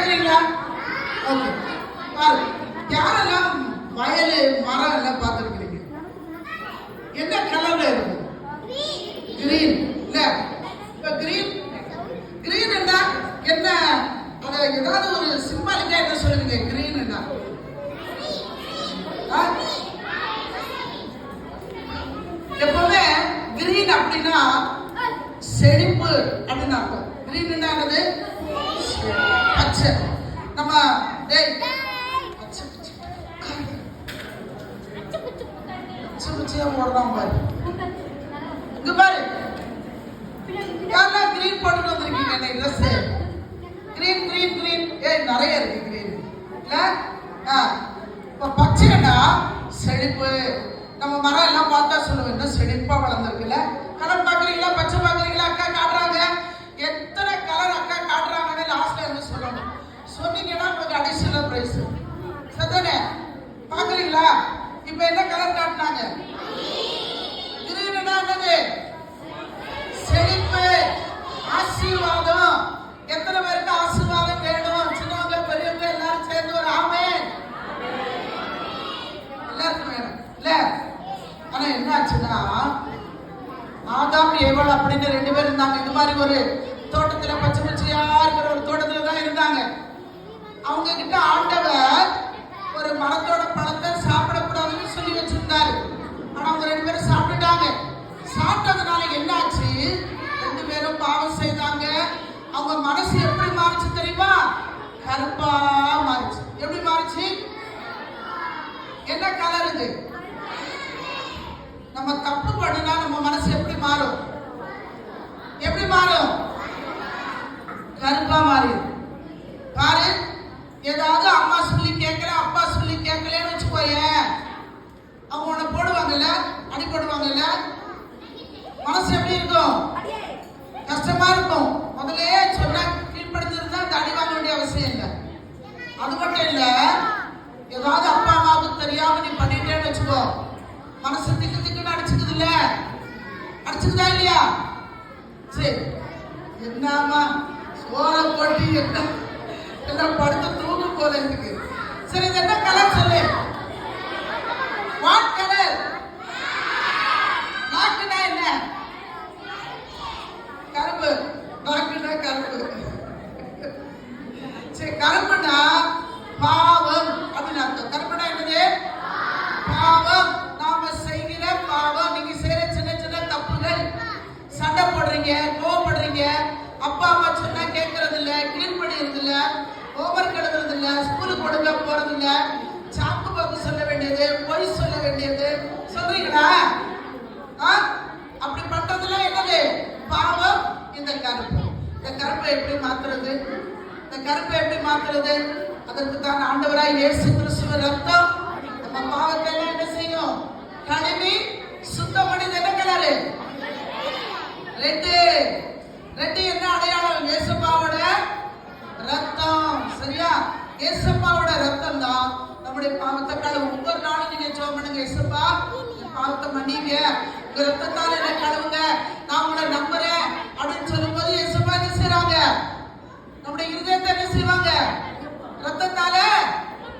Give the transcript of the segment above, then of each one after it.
கேக்குறீங்களா? ஓகே, பாருங்க. யாரெல்லாம் வயல் மரம் எல்லாம் பார்த்துருக்கிறீங்க? என்ன கலர்ல இருக்கு? கிரீன் இல்ல? இப்ப கிரீன் கிரீன்னா என்ன? அத ஏதாவது ஒரு சிம்பாலிக்கா என்ன சொல்லுவீங்க? கிரீன்னா எப்பவுமே கிரீன் அப்படின்னா செழிப்பு அப்படின்னு அர்த்தம். கிரீன் என்னது? பச்சை. நம்ம போடுறோம் பாரு. இங்க பாரு, யாரெல்லாம் கிரீன் போட்டு வந்திருக்கீங்க? இன்னைக்கு ட்ரெஸ் கிரீன் கிரீன் கிரீன். நிறைய இருக்கு கிரீன் இல்ல? இப்ப பச்சைன்னா செழிப்பு. நம்ம மரம் எல்லாம் பார்த்தா சொல்லுவோம், என்ன செழிப்பா வளர்ந்துருக்குல்ல. கலர் பாக்குறீங்களா? பச்சை பாக்குறீங்களா? அக்கா காட்டுறாங்க. எத்தனை கலர் அக்கா காட்டுறாங்கன்னு லாஸ்ட்ல இருந்து சொல்லணும். சொன்னீங்கன்னா உங்களுக்கு அடிஷனல் பிரைஸ். சரிதானே? பாக்குறீங்களா? இப்ப என்ன கலர் காட்டினாங்க? கிரீன்னா என்னது? செழிப்பு, ஆசீர்வாதம். எத்தனை பேருக்கு ஆசீர்வாதம் வேணும்? சின்னவங்க பெரியவங்க எல்லாரும் சேர்ந்து ஒரு ஆமென். எல்லாருக்கும் வேணும் இல்ல? ஆனா என்ன ஆச்சுன்னா, ஆதாம் ஏவாள் அப்படின்னு 2 பேர் இருந்தாங்க. இந்த மாதிரி ஒரு தோட்டத்துல பச்சை பச்சையா இருக்கிற ஒரு தோட்டத்துல தான் இருந்தாங்க. அவங்க கிட்ட ஆண்டவர் ஒரு மரத்தோட பழத்தை சாப்பிடக்கூடாதுன்னு சொல்லி வச்சிருந்தாரு. ஆனா அவங்க 2 பேரும் சாப்பிட்டுட்டாங்க. சாப்பிட்டதுனால என்ன ஆச்சு? 2 பேரும் பாவம் செய்தாங்க. அவங்க மனசு எப்படி மாறிச்சு தெரியுமா? கருப்பா மாறிச்சு. எப்படி மாறிச்சு? என்ன கலர் இது? நம்ம தப்பு பண்ணினா நம்ம மனசு எப்படி மாறும்? எப்படி மாறும்? கருப்பா மாறி. பாரு, ஏதாவது அம்மா சொல்லி கேட்கல, அப்பா சொல்லி கேட்கலன்னு வச்சுக்கோயேன், அவங்க உன்னை போடுவாங்கல்ல, அடி போடுவாங்கல்ல. மனசு எப்படி இருக்கும்? கஷ்டமா இருக்கும். முதலே சொன்னா கீழ்படுத்திருந்தா அந்த அடி வாங்க வேண்டிய அவசியம் இல்லை. அது மட்டும் இல்ல, ஏதாவது அப்பா அம்மாவுக்கு தெரியாம நீ பண்ணிட்டேன்னு வச்சுக்கோ, மனசு திக்கு திக்குன்னு அடிச்சுக்குது இல்ல? அடிச்சுக்குதா இல்லையா? சரி, என்னமா சோற போட்டு என்ன படுத்து தூங்கும் போல இருக்கு. சரி, இது என்ன கலர் சொல்லு? What colour? நாக்குனா என்ன? கருப்பு. நாக்குனா கருப்பு. சரி, கருப்புனா பாவம் அப்படின்னு அர்த்தம். கருப்புனா என்னது? பாவம். நாம செய்கிற பாவம். நீங்க செய்யற சின்ன சின்ன தப்புகள். சண்டை போடுறீங்க, கோவப்படுறீங்க, அப்பா அம்மா சொன்னா கேட்கறது இல்ல, கீழ்படுறது இல்ல, ஹோம்வொர்க் எழுதுறது இல்ல, ஸ்கூலுக்கு ஒழுங்கா போறது இல்ல, சாக்கு பாக்கு சொல்ல வேண்டியது, பொய் சொல்ல வேண்டியது சொல்றீங்களா? அப்படி பண்றதுல என்னது? பாவம். இந்த கருப்பு. இந்த கருப்பை எப்படி மாத்துறது? இந்த கருப்பை எப்படி மாத்துறது? அதற்கு தான் ஆண்டவராய் இயேசு கிறிஸ்துவின் ரத்தம் நம்ம பாவத்தை எல்லாம் என்ன செய்யும்? கழுவி சுத்தம் பண்ணி. என்ன கலரு? ரெட். ரெட் என்ன அடையாளம்? இயேசுப்பாவோட ரத்தம். சரியா? இயேசுப்பாவோட ரத்தம் தான் நம்முடைய பாவத்தை கழுவும். ஒவ்வொரு நாளும் நீங்க ஜெபம் பண்ணுங்க, இயேசுப்பா பாவத்தை மன்னிங்க, உங்க ரத்தத்தால என்ன கழுவுங்க, நான் உங்களை நம்புறேன் அப்படின்னு சொல்லும்போது இயேசுப்பா என்ன செய்றாங்க? நம்முடைய இருதயத்தை என்ன செய்வாங்க? ரத்தத்தால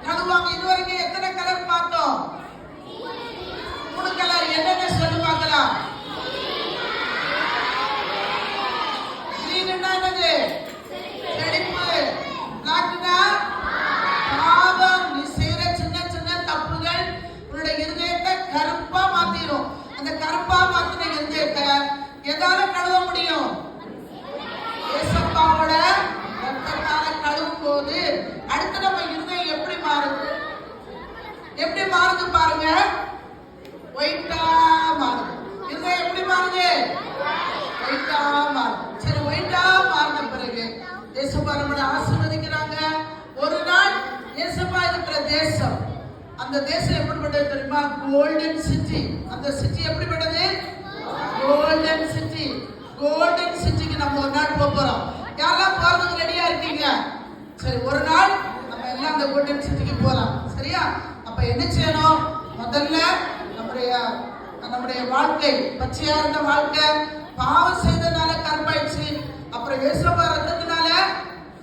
கழுவாங்க. இதுவரைக்கும் எத்தனை கலர் பார்த்தோம்? 3 கலர். என்னென்ன சொல்லுவாங்களா? கிரீன்னா என்னது? செழிப்பு. பிளாக்னா பாவம். நீ செய்யற சின்ன சின்ன தப்புகள் உன்னுடைய இருதயத்தை கருப்பா மாத்திரும். அந்த கருப்பா மாத்தின இருதயத்தை எதால கழுவ முடியும்? இயேசுப்பாவோட ரத்தத்தால கழுவும் போது அடுத்து நம்ம இருதயம் எப்படி மாறுது? எப்படி மாறுது பாருங்க. ஒயிட்டா மாறுது. இருதயம் எப்படி மாறுது? ஒயிட்டா மாறுது. சரி, ஒயிட்டா மாறின பிறகு இயேசுப்பா நம்மளை ஆசீர்வதிக்கிறாங்க. ஒரு நாள் இயேசுப்பா இருக்கிற தேசம், அந்த தேசம் எப்படிப்பட்டது தெரியுமா? Golden city. அந்த சிட்டி எப்படிப்பட்டது? Golden city. கோல்டன் சிட்டிக்கு நம்ம ஒரு நாள் போறோம். யாரெல்லாம் போறதுக்கு ரெடியா இருக்கீங்க? சரி, ஒரு நாள் நம்ம எல்லாம் அந்த கோல்டன் சிட்டிக்கு போறோம். சரியா? அப்ப என்ன செய்யணும்? முதல்ல நம்முடைய வாழ்க்கை பச்சையா இருந்த வாழ்க்கை பாவம் செய்ததுனால கருப்பாயிடுச்சு. அப்புறம் இயேசுப்பா ரத்தத்தினால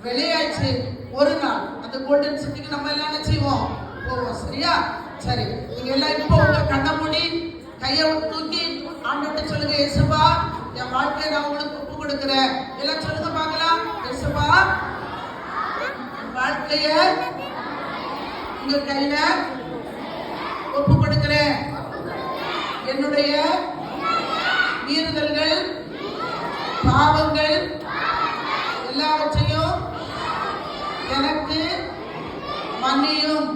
வெளியாச்சு ஒரு நாள் அந்த கோல்டன் சிட்டிக்கு நம்ம எல்லாம் என்ன செய்வோம்? போவோம். சரியா? சரி, நீங்க எல்லாம் இப்போ உங்க கண்ணை மூடி கையை தூக்கி ஆண்டவர்கிட்ட சொல்லுங்க, இயேசுப்பா என் வாழ்க்கையை நான் உங்களுக்கு ஒப்பு கொடுக்கிறேன். எல்லாம் சொல்லுங்க பார்க்கலாம். இயேசுப்பா வாழ்க்கைய உங்க கையில ஒப்பு கொடுக்கிறேன். என்னுடைய மீறுதல்கள், பாவங்கள் எல்லாவற்றையும் எனக்கு மன்னியும்.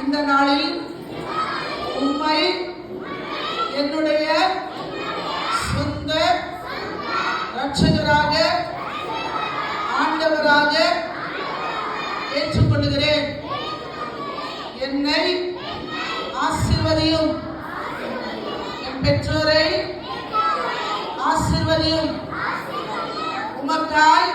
இந்த நாளில் உம்மை என்னுடைய சொந்த இரட்சகராக, ஆண்டவராக ஏற்றுக்கொள்கிறேன். என்னை ஆசீர்வதியும். என் பெற்றோரை ஆசீர்வதியும். உமக்காய்